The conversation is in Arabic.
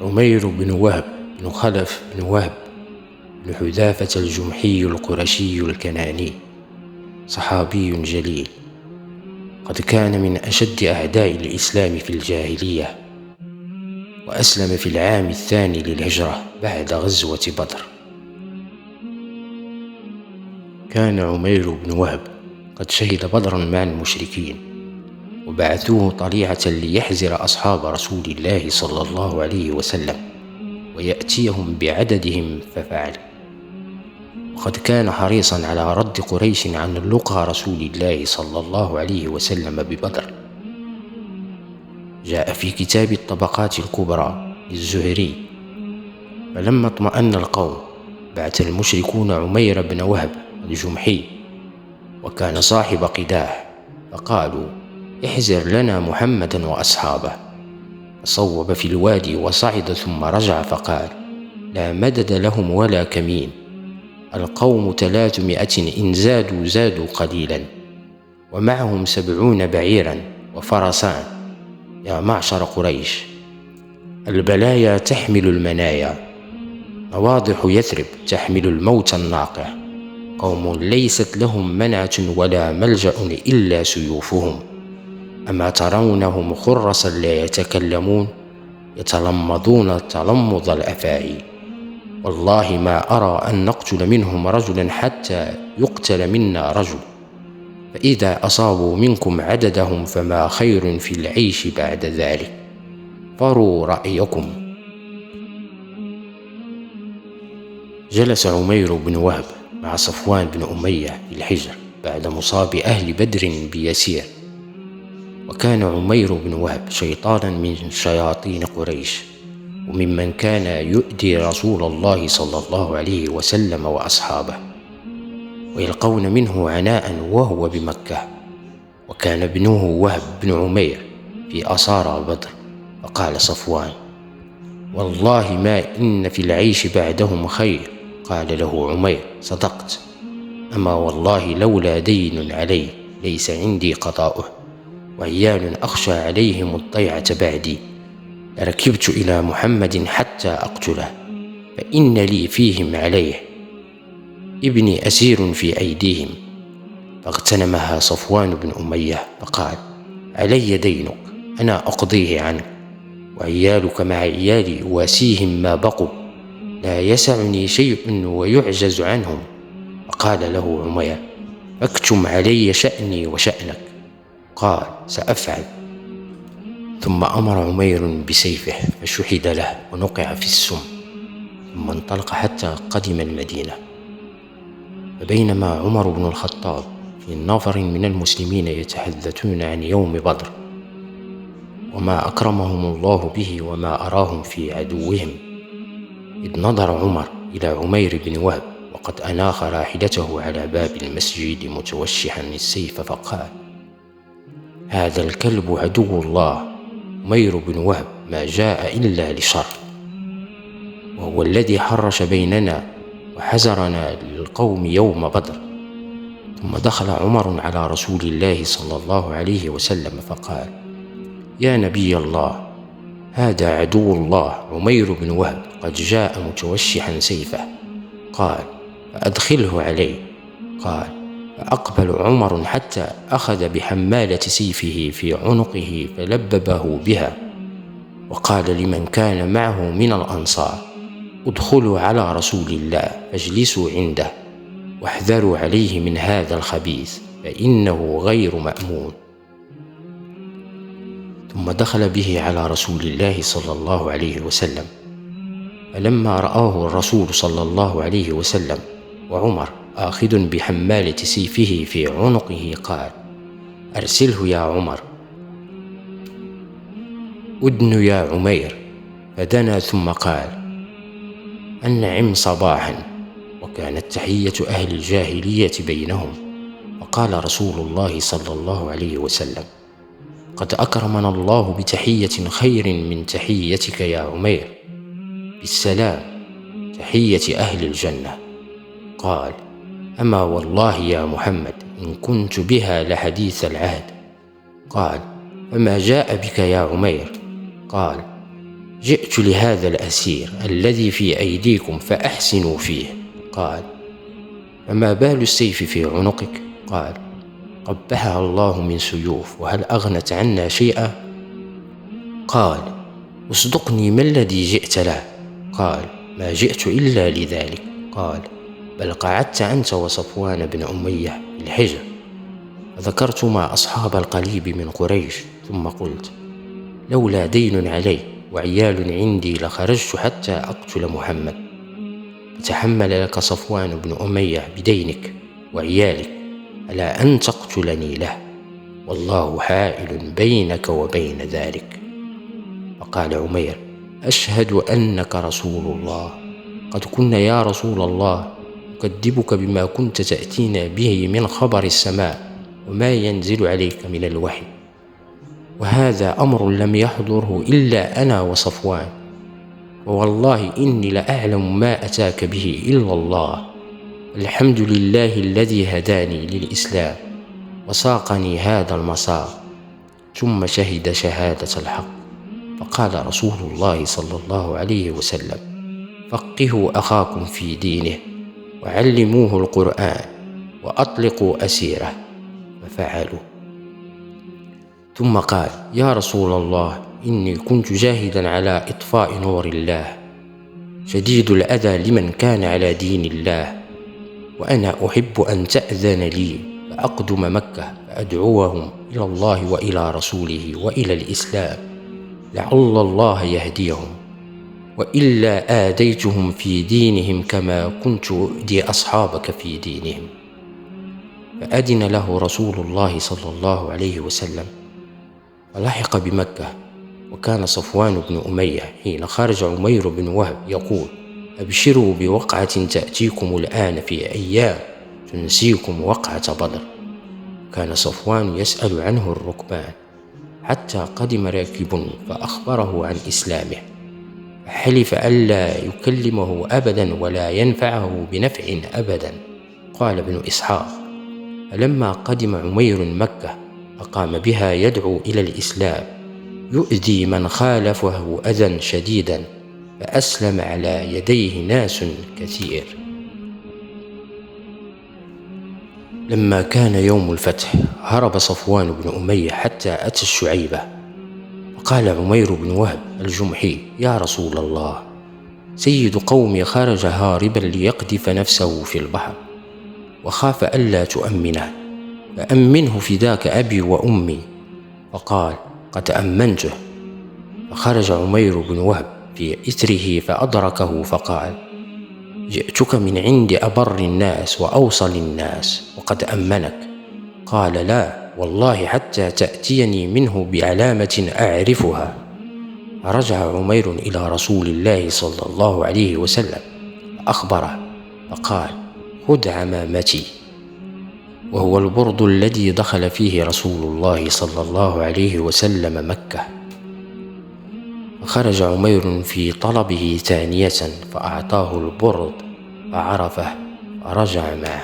عمير بن وهب بن خلف بن وهب بن حذافة الجمحي القرشي الكناني، صحابي جليل، قد كان من أشد أعداء الإسلام في الجاهلية، وأسلم في العام الثاني للهجرة بعد غزوة بدر. كان عمير بن وهب قد شهد بدرا مع المشركين، وبعثوه طليعة ليحزر أصحاب رسول الله صلى الله عليه وسلم ويأتيهم بعددهم، ففعل، وقد كان حريصا على رد قريش عن لقى رسول الله صلى الله عليه وسلم ببدر. جاء في كتاب الطبقات الكبرى للزهري: فلما اطمأن القوم بعث المشركون عمير بن وهب الجمحي، وكان صاحب قداح، فقالوا: احزر لنا محمدا وأصحابه. فصوب في الوادي وصعد ثم رجع فقال: لا مدد لهم ولا كمين، القوم 300 إن زادوا قليلا، ومعهم 70 بعيرا وفرسان. يا معشر قريش، البلايا تحمل المنايا، نواضح يثرب تحمل الموت الناقع، قوم ليست لهم منعة ولا ملجأ إلا سيوفهم، أما ترونهم خرسا لا يتكلمون، يتلمضون تلمض الأفاعي، والله ما أرى أن نقتل منهم رجلا حتى يقتل منا رجل، فإذا أصابوا منكم عددهم فما خير في العيش بعد ذلك، فروا رأيكم. جلس عمير بن وهب مع صفوان بن أمية في الحجر بعد مصاب أهل بدر بيسير، وكان عمير بن وهب شيطانا من شياطين قريش، وممن كان يؤذي رسول الله صلى الله عليه وسلم وأصحابه، ويلقون منه عناء وهو بمكة. وكان ابنه وهب بن عمير في أسارى بدر، فقال صفوان: والله ما إن في العيش بعدهم خير. قال له عمير: صدقت، أما والله لولا دين علي ليس عندي قضاؤه، وعيال أخشى عليهم الضيعة بعدي، لركبت إلى محمد حتى أقتله، فإن لي فيهم عليه، ابني أسير في أيديهم. فاغتنمها صفوان بن أمية فقال: علي دينك، أنا أقضيه عنك، وعيالك مع عيالي أواسيهم ما بقوا، لا يسعني شيء ويعجز عنهم. فقال له عمير: فاكتم علي شأني وشأنك. قال: سأفعل. ثم أمر عمير بسيفه فشحد له ونقع في السم، ثم انطلق حتى قدم المدينة. فبينما عمر بن الخطاب في نفر من المسلمين يتحدثون عن يوم بدر وما أكرمهم الله به وما أراهم في عدوهم، إذ نظر عمر إلى عمير بن وهب وقد أناخ راحلته على باب المسجد متوشحا السيف، فقال: هذا الكلب عدو الله، عمير بن وهب ما جاء إلا لشر، وهو الذي حرش بيننا وحزرنا للقوم يوم بدر. ثم دخل عمر على رسول الله صلى الله عليه وسلم فقال: يا نبي الله، هذا عدو الله عمير بن وهب قد جاء متوشحا سيفه. قال: فأدخله عليه. قال: فأقبل عمر حتى أخذ بحمالة سيفه في عنقه فلببه بها، وقال لمن كان معه من الأنصار: ادخلوا على رسول الله فاجلسوا عنده، واحذروا عليه من هذا الخبيث فإنه غير مأمون. ثم دخل به على رسول الله صلى الله عليه وسلم، فلما رآه الرسول صلى الله عليه وسلم وعمر آخذ بحمالة سيفه في عنقه قال: أرسله يا عمر. أدن يا عمير. فدنا ثم قال: أنعم صباحا. وكانت تحية أهل الجاهلية بينهم. فقال رسول الله صلى الله عليه وسلم: قد أكرمنا الله بتحية خير من تحيتك يا عمير، بالسلام، تحية أهل الجنة. قال: أما والله يا محمد إن كنت بها لحديث العهد. قال: فما جاء بك يا عمير؟ قال: جئت لهذا الأسير الذي في أيديكم فأحسنوا فيه. قال: فما بال السيف في عنقك؟ قال: قبحها الله من سيوف، وهل أغنت عنا شيئا؟ قال: اصدقني، ما الذي جئت له؟ قال: ما جئت إلا لذلك. قال: بل قعدت أنت وصفوان بن أمية في الحجر. فذكرتما أصحاب القليب من قريش، ثم قلت: لولا دين علي وعيال عندي لخرجت حتى أقتل محمد، فتحمل لك صفوان بن أمية بدينك وعيالك على أن تقتلني له، والله حائل بينك وبين ذلك. فقال عمير: أشهد أنك رسول الله. قد كنا يا رسول الله نكذبك بما كنت تأتينا به من خبر السماء وما ينزل عليك من الوحي، وهذا أمر لم يحضره إلا أنا وصفوان، ووالله إني لأعلم ما أتاك به إلا الله. الحمد لله الذي هداني للإسلام وساقني هذا المسار. ثم شهد شهادة الحق. فقال رسول الله صلى الله عليه وسلم: فقهوا أخاكم في دينه وعلموه القرآن وأطلقوا أسيره. ففعلوا. ثم قال: يا رسول الله، إني كنت جاهدا على إطفاء نور الله، شديد الأذى لمن كان على دين الله، وأنا أحب أن تأذن لي فأقدم مكة فأدعوهم إلى الله وإلى رسوله وإلى الإسلام، لعل الله يهديهم، وإلا آذيتهم في دينهم كما كنت أؤذي أصحابك في دينهم. فأذن له رسول الله صلى الله عليه وسلم ولحق بمكة. وكان صفوان بن أمية حين خرج عمير بن وهب يقول: أبشروا بوقعة تأتيكم الآن في أيام تنسيكم وقعة بدر. كان صفوان يسأل عنه الركبان، حتى قدم راكب فأخبره عن إسلامه، فحلف ألا يكلمه أبدا ولا ينفعه بنفع أبدا. قال ابن إسحاق: فلما قدم عمير مكة أقام بها يدعو إلى الإسلام، يؤذي من خالفه أذى شديدا، فأسلم على يديه ناس كثير. لما كان يوم الفتح هرب صفوان بن أمية حتى أتى الشعيبة، فقال عمير بن وهب الجمحي: يا رسول الله، سيد قومي خرج هاربا ليقذف نفسه في البحر، وخاف ألا تؤمنه، فأمنه فداك أبي وأمي. فقال: قد أمنته. فخرج عمير بن وهب في إثره فأدركه فقال: جئتك من عند أبر الناس وأوصل الناس وقد أمنك. قال: لا والله حتى تأتيني منه بعلامة أعرفها. فرجع عمير إلى رسول الله صلى الله عليه وسلم فأخبره، فقال: خذ عمامتي، وهو البرد الذي دخل فيه رسول الله صلى الله عليه وسلم مكة. فخرج عمير في طلبه ثانية فأعطاه البرد فعرفه فرجع معه.